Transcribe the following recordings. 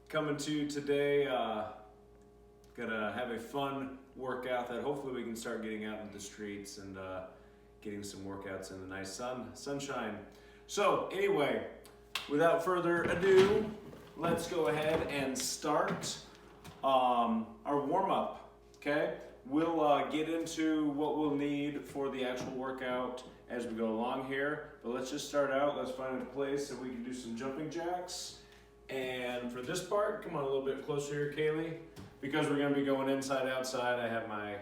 Coming to you today, gonna have a fun workout that hopefully we can start getting out into the streets and getting some workouts in the nice sunshine. So anyway, without further ado, let's go ahead and start our warm-up, okay? We'll get into what we'll need for the actual workout as we go along here, but let's just start out. Let's find a place that we can do some jumping jacks. And for this part, come on a little bit closer here, Kaylee, because we're gonna be going inside, outside. I have my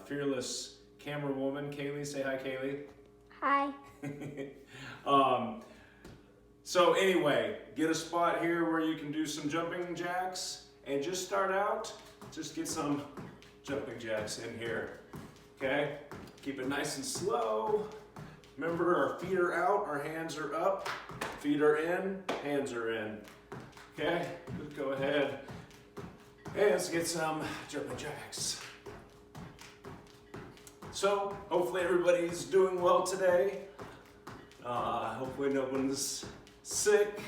fearless camera woman, Kaylee. Say hi, Kaylee. Hi. So anyway, get a spot here where you can do some jumping jacks and just start out, just get some jumping jacks in here, okay? Keep it nice and slow. Remember, our feet are out, our hands are up, feet are in, hands are in, okay? Let's go ahead and let's get some jumping jacks. So, hopefully everybody's doing well today. Hopefully no one's sick,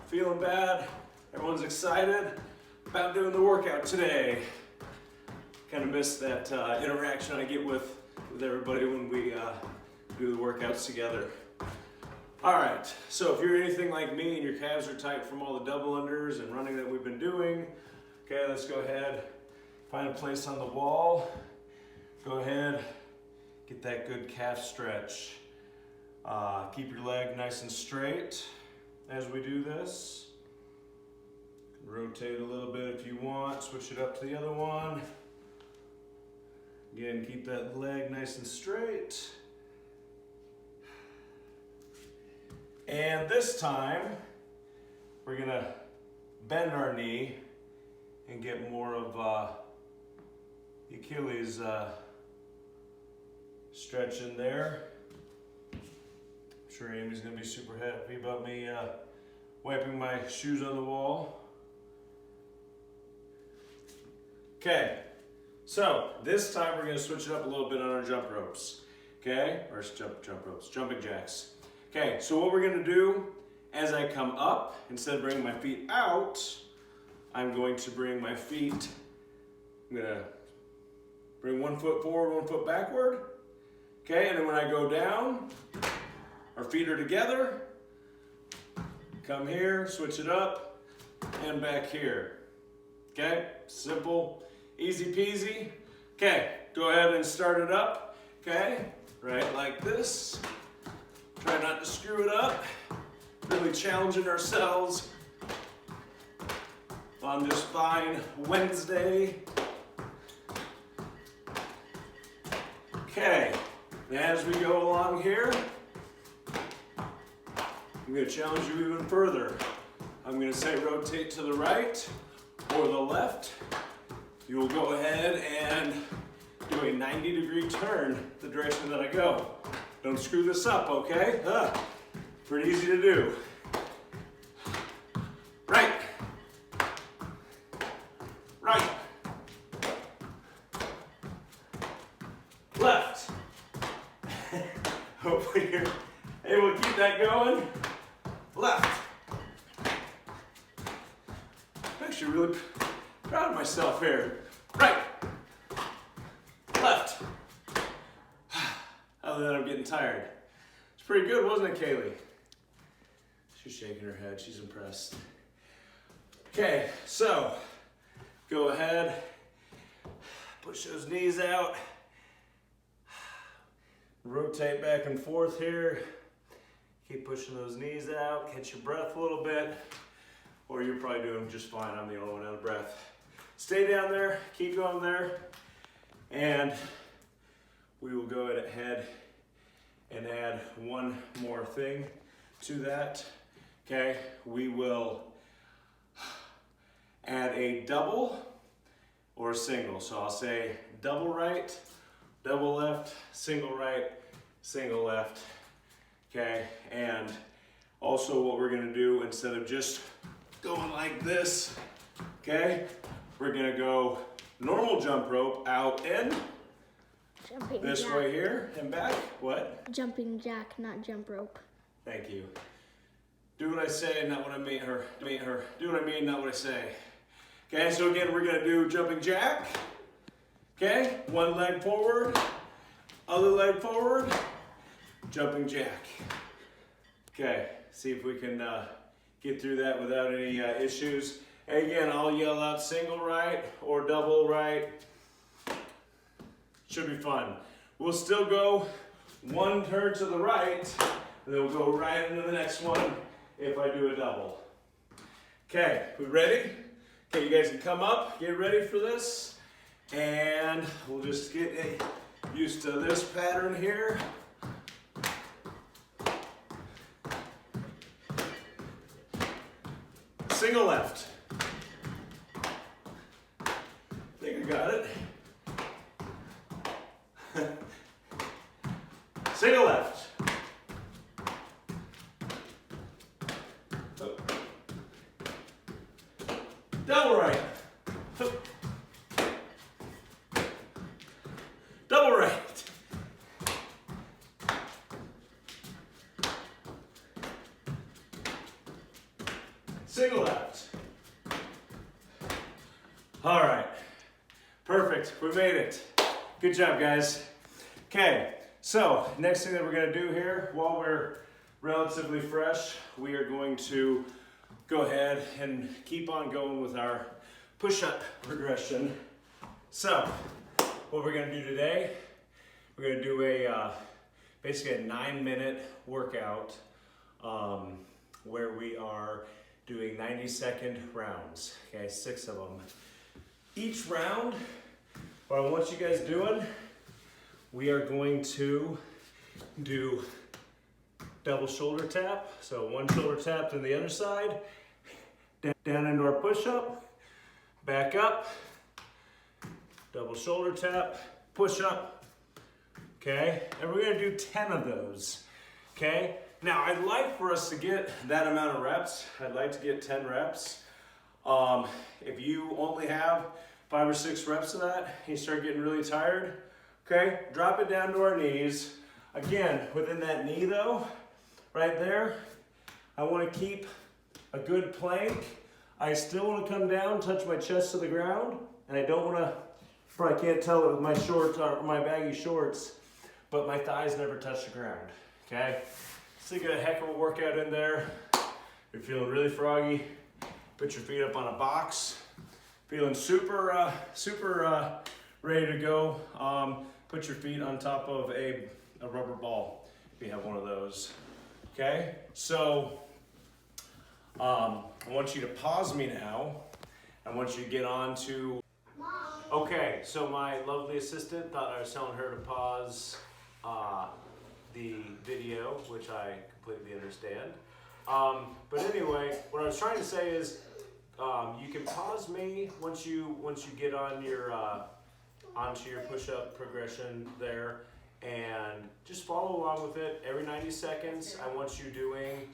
feeling bad. Everyone's excited about doing the workout today. Kind of miss that interaction I get with everybody when we do the workouts together. All right, so if you're anything like me and your calves are tight from all the double unders and running that we've been doing, okay, let's go ahead, find a place on the wall. Go ahead, get that good calf stretch. Keep your leg nice and straight as we do this. Rotate a little bit if you want, switch it up to the other one. Again, keep that leg nice and straight. And this time, we're gonna bend our knee and get more of the Achilles stretch in there. I'm sure Amy's gonna be super happy about me wiping my shoes on the wall. Okay, so this time we're gonna switch it up a little bit on our jump ropes, okay? Or jump ropes, jumping jacks. Okay, so what we're gonna do, as I come up, instead of bringing my feet out, I'm going to bring my feet, I'm gonna bring 1 foot forward, 1 foot backward. Okay, and then when I go down, our feet are together. Come here, switch it up, and back here. Okay, simple, easy peasy. Okay, go ahead and start it up. Okay, right like this. Try not to screw it up. Really challenging ourselves on this fine Wednesday. Okay, and as we go along here, I'm going to challenge you even further. I'm going to say rotate to the right or the left. You will go ahead and do a 90-degree turn the direction that I go. Don't screw this up, okay? Pretty easy to do. Right. Right. Left. Hopefully you're able to keep that going. Left. I'm actually really proud of myself here. Right. Left. Other than I'm getting tired. It's pretty good, wasn't it, Kaylee? She's shaking her head, she's impressed. Okay, so go ahead, push those knees out, rotate back and forth here. Keep pushing those knees out, catch your breath a little bit, or you're probably doing just fine. I'm the only one out of breath. Stay down there, keep going there, and we will go ahead and add one more thing to that. Okay, we will add a double or a single. So I'll say double right, double left, single right, single left. Okay, and also what we're gonna do, instead of just going like this, okay, we're gonna go normal jump rope out in. Jumping This jack. way here and back. What? Jumping jack, not jump rope. Thank you. Do what I say, not what I mean, or do what I mean, not what I say. Okay, so again, we're gonna do jumping jack. Okay, one leg forward, other leg forward, jumping jack. Okay, see if we can get through that without any issues. And again, I'll yell out single right or double right. Should be fun. We'll still go one turn to the right, and then we'll go right into the next one if I do a double. Okay, we ready? Okay, you guys can come up, get ready for this, and we'll just get used to this pattern here. Single left. I think I got it. Single left. Double right. Double right. Single left. All right. Perfect. We made it. Good job, guys. Okay, so next thing that we're going to do here, while we're relatively fresh, we are going to go ahead and keep on going with our push-up progression. So, what we're going to do today, we're going to do basically a 9-minute workout where we are doing 90-second rounds, okay, 6 of them. Each round, what I want you guys doing, we are going to do double shoulder tap. So one shoulder tap to the other side, down into our push-up, back up, double shoulder tap, push-up, okay? And we're gonna do 10 of those, okay? Now, I'd like for us to get that amount of reps. I'd like to get 10 reps. If you only have 5 or 6 reps of that, and you start getting really tired, okay, drop it down to our knees. Again, within that knee though, right there, I want to keep a good plank. I still want to come down, touch my chest to the ground, and I don't want to, probably can't tell it with my shorts or my baggy shorts, but my thighs never touch the ground, okay? So you get a heck of a workout in there. You're feeling really froggy, put your feet up on a box. Feeling super ready to go. Put your feet on top of a rubber ball if you have one of those. Okay, so I want you to pause me now. I want you to get on to. Okay, so my lovely assistant thought I was telling her to pause the video, which I completely understand. But anyway, what I was trying to say is you can pause me once you get on your onto your push-up progression there, and just follow along with it. Every 90 seconds, I want you doing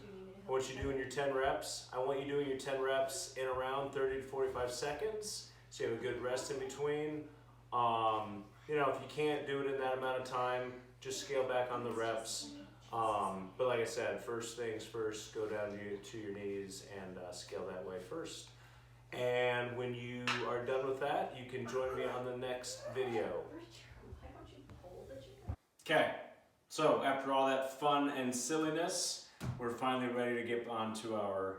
your 10 reps. I want you doing your 10 reps in around 30 to 45 seconds, so you have a good rest in between. You know, if you can't do it in that amount of time, just scale back on the reps. But like I said, first things first, go down to your knees and scale that way first. And when you are done with that, you can join me on the next video. Okay, so after all that fun and silliness, we're finally ready to get on to our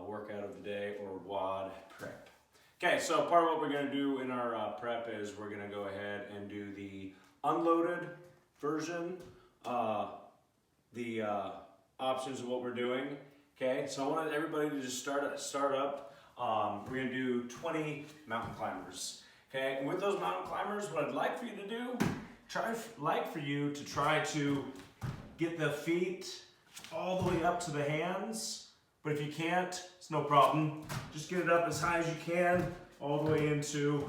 workout of the day, or WOD prep. Okay, so part of what we're going to do in our prep is we're going to go ahead and do the unloaded version, the options of what we're doing. Okay, so I wanted everybody to just start up. We're going to do 20 mountain climbers. Okay, and with those mountain climbers, what I'd like for you to do, try to get the feet all the way up to the hands. But if you can't, it's no problem. Just get it up as high as you can, all the way into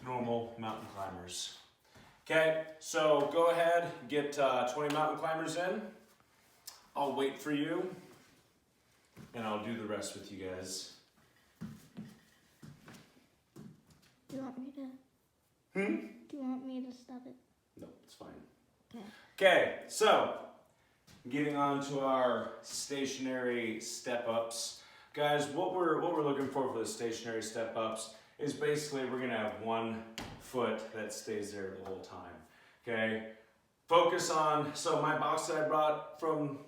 normal mountain climbers. Okay, so go ahead, get 20 mountain climbers in. I'll wait for you, and I'll do the rest with you guys. Do you want me to? Do you want me to stop it? No, it's fine. Okay. Okay, so getting on to our stationary step-ups. Guys, what we're looking for the stationary step-ups is basically we're gonna have one foot that stays there the whole time, okay? Focus on, so my box that I brought from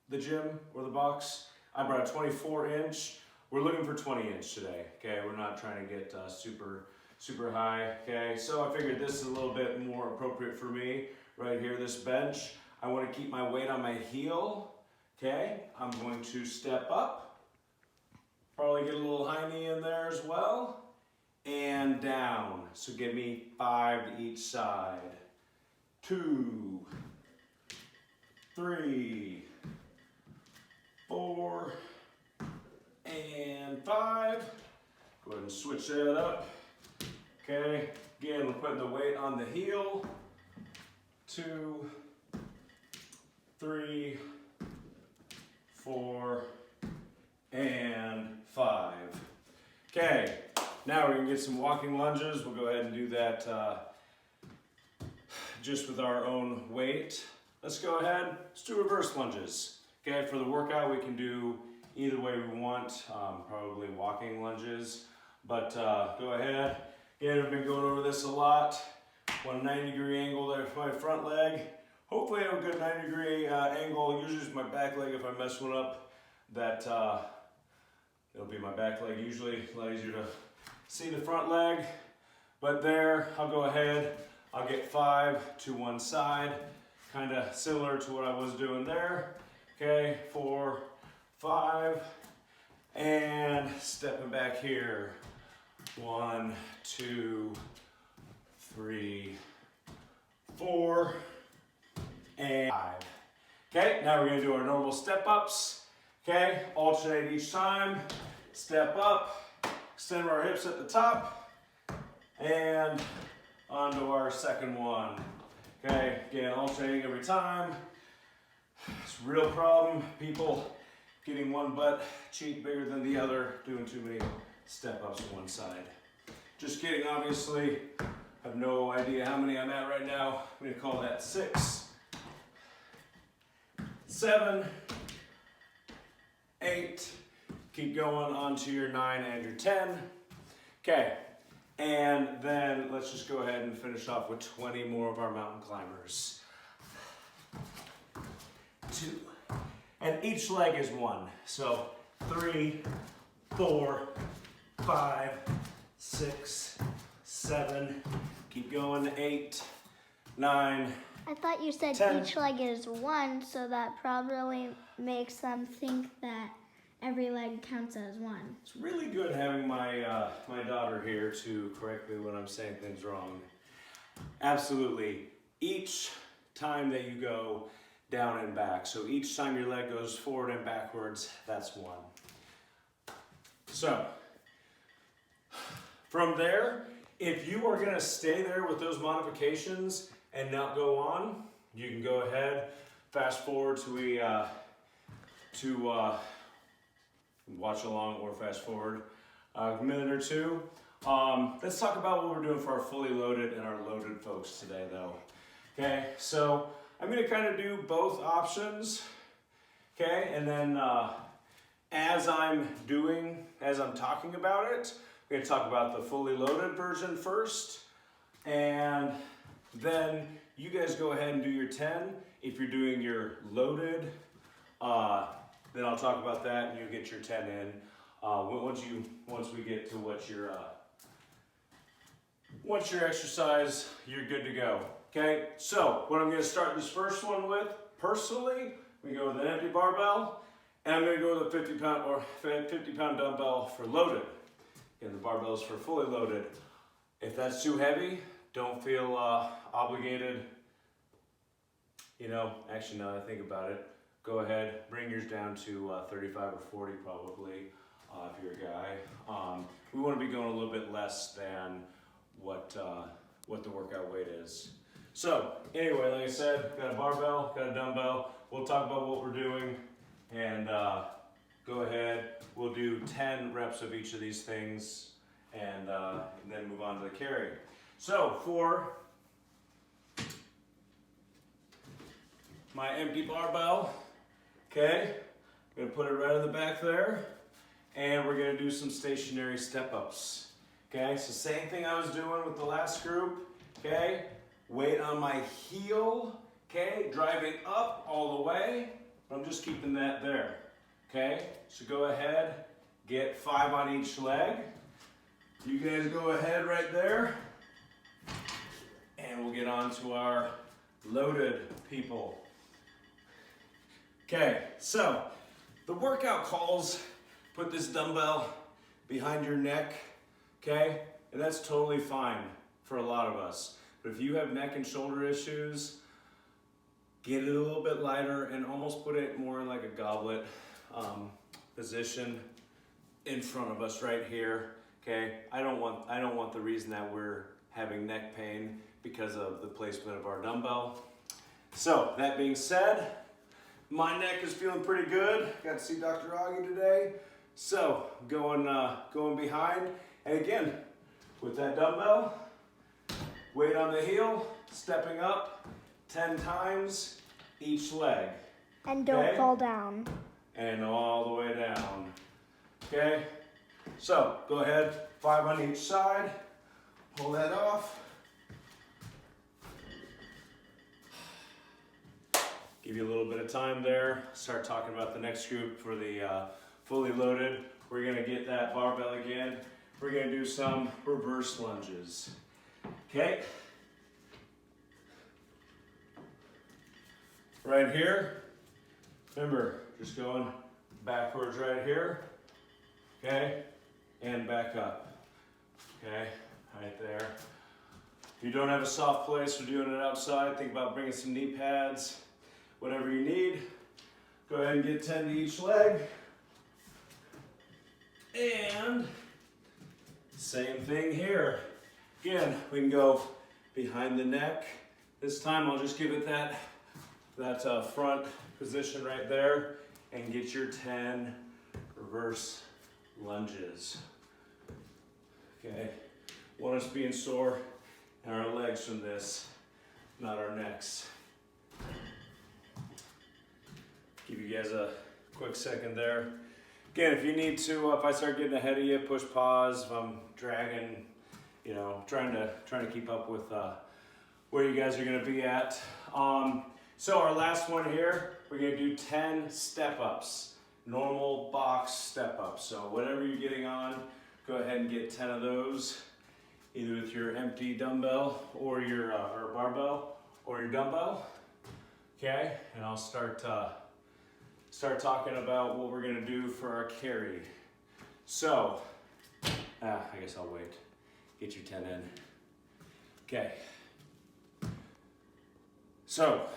the gym or the box, I brought a 24-inch. We're looking for 20-inch today, okay? We're not trying to get super high, okay? So I figured this is a little bit more appropriate for me right here, this bench. I want to keep my weight on my heel, okay? I'm going to step up, probably get a little high knee in there as well, and down. So give me 5 to each side. 2, 3, 4, and 5. Go ahead and switch that up. Okay, again, we're putting the weight on the heel. 2, 3, 4, and 5. Okay, now we're gonna get some walking lunges. We'll go ahead and do that just with our own weight. Let's go ahead, let's do reverse lunges. Okay, for the workout we can do either way we want, probably walking lunges, but go ahead. Again, I've been going over this a lot. Want a 90-degree angle there for my front leg. Hopefully I have a good 90-degree angle. Usually it's my back leg. If I mess one up, that it'll be my back leg. Usually a lot easier to see the front leg. But there, I'll go ahead. I'll get 5 to one side, kind of similar to what I was doing there. Okay, 4, 5, and stepping back here. 1, 2, 3, 4, and 5. Okay, now we're gonna do our normal step ups. Okay, alternate each time. Step up, extend our hips at the top, and onto our second one. Okay, again, alternating every time. It's a real problem. People getting one butt cheek bigger than the other, doing too many step ups on one side. Just kidding, obviously. I have no idea how many I'm at right now. I'm gonna call that 6, 7, 8. Keep going on to your 9 and your 10. Okay, and then let's just go ahead and finish off with 20 more of our mountain climbers. 2. And each leg is 1. So 3, 4, 5, 6, 7. Keep going. 8, 9. I thought you said 10. each leg is 1, so that probably makes them think that every leg counts as 1. It's really good having my my daughter here to correct me when I'm saying things wrong. Absolutely. Each time that you go down and back, so each time your leg goes forward and backwards, that's 1. So from there, if you are going to stay there with those modifications and not go on, you can go ahead, fast forward to watch along or fast forward a minute or two. Let's talk about what we're doing for our fully loaded and our loaded folks today though. Okay, so I'm going to kind of do both options. Okay, and then as I'm talking about it, we're going to talk about the fully loaded version first, and then you guys go ahead and do your 10. If you're doing your loaded, then I'll talk about that and you'll get your 10 in. Once we get to what once your exercise, you're good to go. Okay, so what I'm going to start this first one with, personally, we go with an empty barbell, and I'm going to go with a 50-pound dumbbell for loaded. And the barbell is for fully loaded. If that's too heavy, don't feel obligated. You know, actually now that I think about it, go ahead, bring yours down to 35 or 40 probably, if you're a guy. We want to be going a little bit less than what the workout weight is. So anyway, like I said, got a barbell, got a dumbbell. We'll talk about what we're doing, and go ahead. We'll do 10 reps of each of these things, and then move on to the carry. So for my empty barbell, Okay, I'm gonna put it right in the back there, and we're gonna do some stationary step-ups. Okay, so same thing I was doing with the last group. Okay, weight on my heel. Okay, driving up all the way, but I'm just keeping that there. Okay, so go ahead, get 5 on each leg. You guys go ahead right there, and we'll get on to our loaded people. Okay, so the workout calls put this dumbbell behind your neck, okay? And that's totally fine for a lot of us. But if you have neck and shoulder issues, get it a little bit lighter and almost put it more in like a goblet position in front of us right here, okay? I don't want the reason that we're having neck pain because of the placement of our dumbbell. So that being said, my neck is feeling pretty good. Got to see Dr. Augie today. So going behind, and again, with that dumbbell, weight on the heel, stepping up 10 times each leg. And don't fall down. And all the way down. Okay? So go ahead, 5 on each side. Pull that off. Give you a little bit of time there. Start talking about the next group for the fully loaded. We're gonna get that barbell again. We're gonna do some reverse lunges. Okay? Right here. Remember, just going backwards right here. Okay? And back up. Okay? Right there. If you don't have a soft place for doing it outside, think about bringing some knee pads. Whatever you need. Go ahead and get 10 to each leg. And same thing here. Again, we can go behind the neck. This time I'll just give it that front position right there and get your 10 reverse lunges. Okay, want us being sore in our legs from this, not our necks. Give you guys a quick second there. Again, if you need to, if I start getting ahead of you, push pause. If I'm dragging, you know, trying to keep up with where you guys are gonna be at. So our last one here, we're gonna do 10 step-ups, normal box step-ups. So whatever you're getting on, go ahead and get 10 of those, either with your empty dumbbell or your or barbell or your dumbbell. Okay, and I'll start talking about what we're gonna do for our carry. So, I guess I'll wait. Get your 10 in. Okay. So,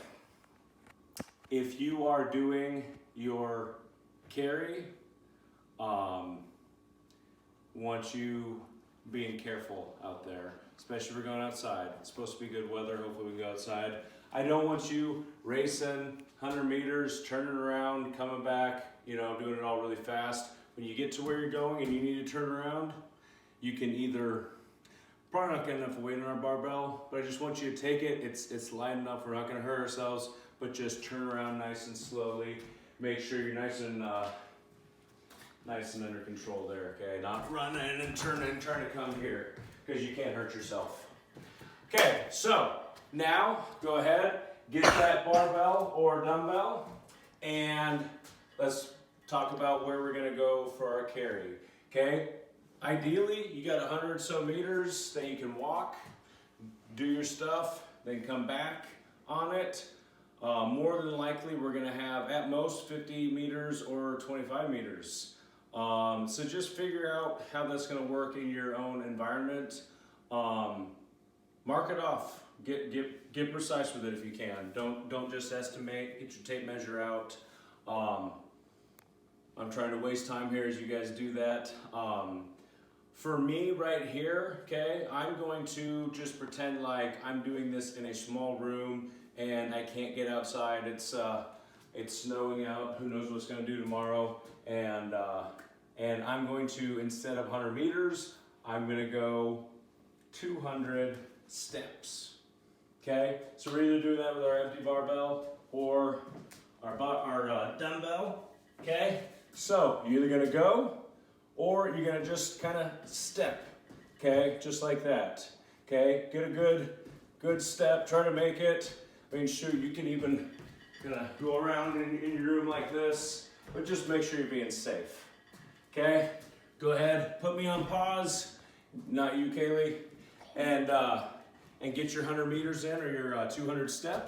if you are doing your carry, want you being careful out there, especially if we're going outside. It's supposed to be good weather. Hopefully we can go outside. I don't want you racing 100 meters, turning around, coming back, you know, doing it all really fast. When you get to where you're going and you need to turn around, you can either, probably not getting enough weight on our barbell, but I just want you to take it. It's light enough. We're not going to hurt ourselves, but just turn around nice and slowly. Make sure you're nice and under control there, okay? Not running and turning, trying to come here, because you can't hurt yourself. Okay, so now go ahead, get that barbell or dumbbell, and let's talk about where we're gonna go for our carry, okay? Ideally, you got 100 or so meters that you can walk, do your stuff, then come back on it. More than likely, we're gonna have at most 50 meters or 25 meters. So just figure out how that's gonna work in your own environment. Mark it off. Get precise with it if you can. Don't just estimate. Get your tape measure out. I'm trying to waste time here as you guys do that. For me right here, okay, I'm going to just pretend like I'm doing this in a small room and I can't get outside. It's snowing out. Who knows what's going to do tomorrow? And I'm going to, instead of 100 meters, I'm going to go 200 steps. Okay, so we're either doing that with our empty barbell or our dumbbell. Okay, so you're either gonna go or you're gonna just kind of step. Okay, just like that. Okay, get a good step. Try to make it. I mean, shoot, you can even gonna go around in your room like this, but just make sure you're being safe. Okay, go ahead, put me on pause. Not you, Kaylee, and get your 100 meters in or your 200 steps.